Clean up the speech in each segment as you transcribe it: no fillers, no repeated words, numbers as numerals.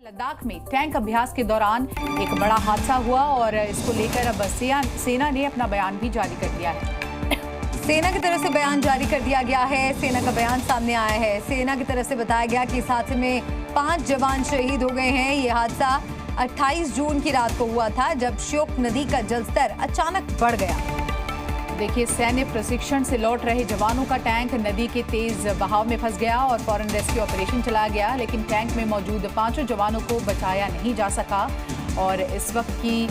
लद्दाख में टैंक अभ्यास के दौरान एक बड़ा हादसा हुआ और इसको लेकर अब सेना ने अपना बयान भी जारी कर दिया है। सेना की तरफ से बयान जारी कर दिया गया है। सेना का बयान सामने आया है। सेना की तरफ से बताया गया कि इस हादसे में 5 जवान शहीद हो गए हैं। ये हादसा 28 जून की रात को हुआ था, जब श्योक नदी का जलस्तर अचानक बढ़ गया। देखिए, सैन्य प्रशिक्षण से लौट रहे जवानों का टैंक नदी के तेज बहाव में फंस गया और फौरन रेस्क्यू ऑपरेशन चलाया गया, लेकिन टैंक में मौजूद 5 जवानों को बचाया नहीं जा सका। और इस वक्त की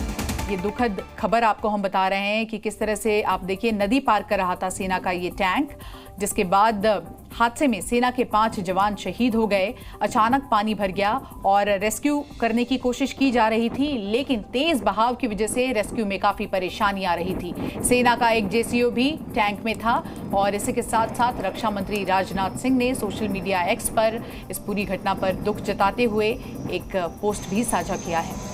ये दुखद खबर आपको हम बता रहे हैं कि किस तरह से आप देखिए नदी पार कर रहा था सेना का ये टैंक, जिसके बाद हादसे में सेना के 5 जवान शहीद हो गए। अचानक पानी भर गया और रेस्क्यू करने की कोशिश की जा रही थी, लेकिन तेज बहाव की वजह से रेस्क्यू में काफी परेशानी आ रही थी। सेना का एक जेसीओ भी टैंक में था और इसी के साथ साथ रक्षा मंत्री राजनाथ सिंह ने सोशल मीडिया एक्स पर इस पूरी घटना पर दुख जताते हुए एक पोस्ट भी साझा किया है।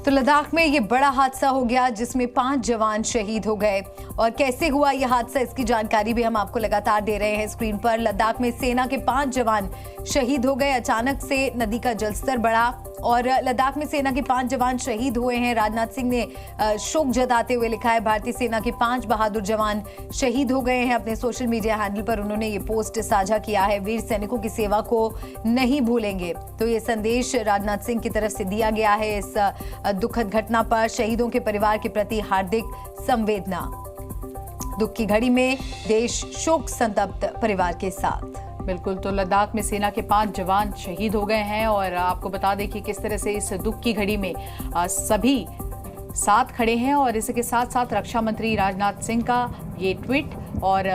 तो लद्दाख में ये बड़ा हादसा हो गया जिसमें 5 जवान शहीद हो गए। और कैसे हुआ यह हादसा, इसकी जानकारी भी हम आपको लगातार दे रहे हैं स्क्रीन पर। लद्दाख में सेना के 5 जवान शहीद हो गए। अचानक से नदी का जलस्तर बढ़ा और लद्दाख में सेना के 5 जवान शहीद हुए हैं। राजनाथ सिंह ने शोक जताते हुए लिखा है, भारतीय सेना के 5 बहादुर जवान शहीद हो गए हैं। अपने सोशल मीडिया हैंडल पर उन्होंने ये पोस्ट साझा किया है। वीर सैनिकों की सेवा को नहीं भूलेंगे, तो ये संदेश राजनाथ सिंह की तरफ से दिया गया है। इस दुखद घटना पर शहीदों के परिवार के प्रति हार्दिक संवेदना। दुख की घड़ी में देश शोक संतप्त परिवार के साथ। बिल्कुल, तो लद्दाख में सेना के 5 जवान शहीद हो गए हैं और आपको बता दें कि किस तरह से इस दुख की घड़ी में सभी साथ खड़े हैं। और इसके साथ साथ रक्षा मंत्री राजनाथ सिंह का ये ट्वीट और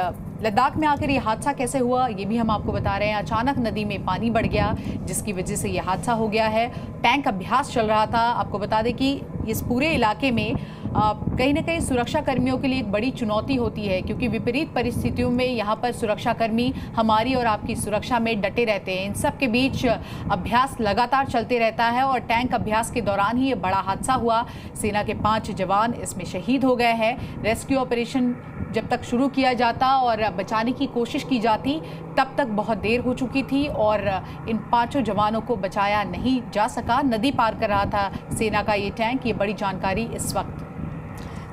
लद्दाख में आकर ये हादसा कैसे हुआ ये भी हम आपको बता रहे हैं। अचानक नदी में पानी बढ़ गया, जिसकी वजह से ये हादसा हो गया है। टैंक अभ्यास चल रहा था। आपको बता दें कि इस पूरे इलाके में कहीं ना कहीं सुरक्षा कर्मियों के लिए एक बड़ी चुनौती होती है, क्योंकि विपरीत परिस्थितियों में यहाँ पर सुरक्षाकर्मी हमारी और आपकी सुरक्षा में डटे रहते हैं। इन सब के बीच अभ्यास लगातार चलते रहता है और टैंक अभ्यास के दौरान ही ये बड़ा हादसा हुआ। सेना के 5 जवान इसमें शहीद हो गए हैं। रेस्क्यू ऑपरेशन जब तक शुरू किया जाता और बचाने की कोशिश की जाती, तब तक बहुत देर हो चुकी थी और इन 5 जवानों को बचाया नहीं जा सका। नदी पार कर रहा था सेना का ये टैंक। ये बड़ी जानकारी इस वक्त।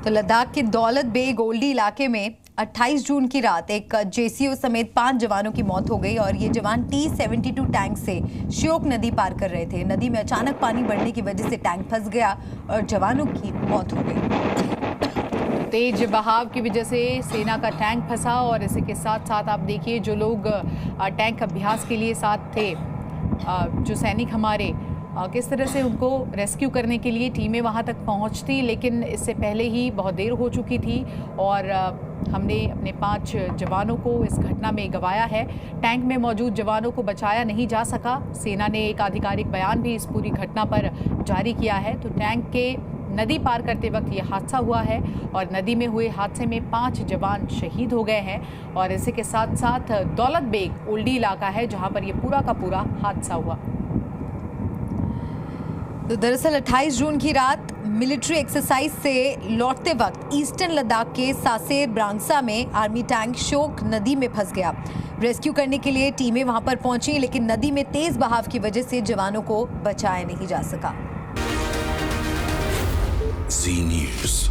तो लद्दाख के दौलत बेग ओल्डी इलाके में 28 जून की रात एक जेसीओ समेत 5 जवानों की मौत हो गई और ये जवान T-72 टैंक से श्योक नदी पार कर रहे थे। नदी में अचानक पानी बढ़ने की वजह से टैंक फंस गया और जवानों की मौत हो गई। तेज बहाव की वजह से सेना का टैंक फंसा और इसी के साथ साथ आप देखिए जो लोग टैंक अभ्यास के लिए साथ थे, जो सैनिक हमारे, किस तरह से उनको रेस्क्यू करने के लिए टीमें वहां तक पहुंचती, लेकिन इससे पहले ही बहुत देर हो चुकी थी और हमने अपने 5 जवानों को इस घटना में गंवाया है। टैंक में मौजूद जवानों को बचाया नहीं जा सका। सेना ने एक आधिकारिक बयान भी इस पूरी घटना पर जारी किया है। तो टैंक के नदी पार करते वक्त ये हादसा हुआ है और नदी में हुए हादसे में 5 जवान शहीद हो गए हैं। और इसी के साथ साथ दौलत बेग ओल्डी इलाका है जहां पर ये पूरा का पूरा हादसा हुआ। तो दरअसल 28 जून की रात मिलिट्री एक्सरसाइज से लौटते वक्त ईस्टर्न लद्दाख के सासेर ब्रांगसा में आर्मी टैंक श्योक नदी में फंस गया। रेस्क्यू करने के लिए टीमें वहां पर पहुंची, लेकिन नदी में तेज बहाव की वजह से जवानों को बचाया नहीं जा सका। Zee News।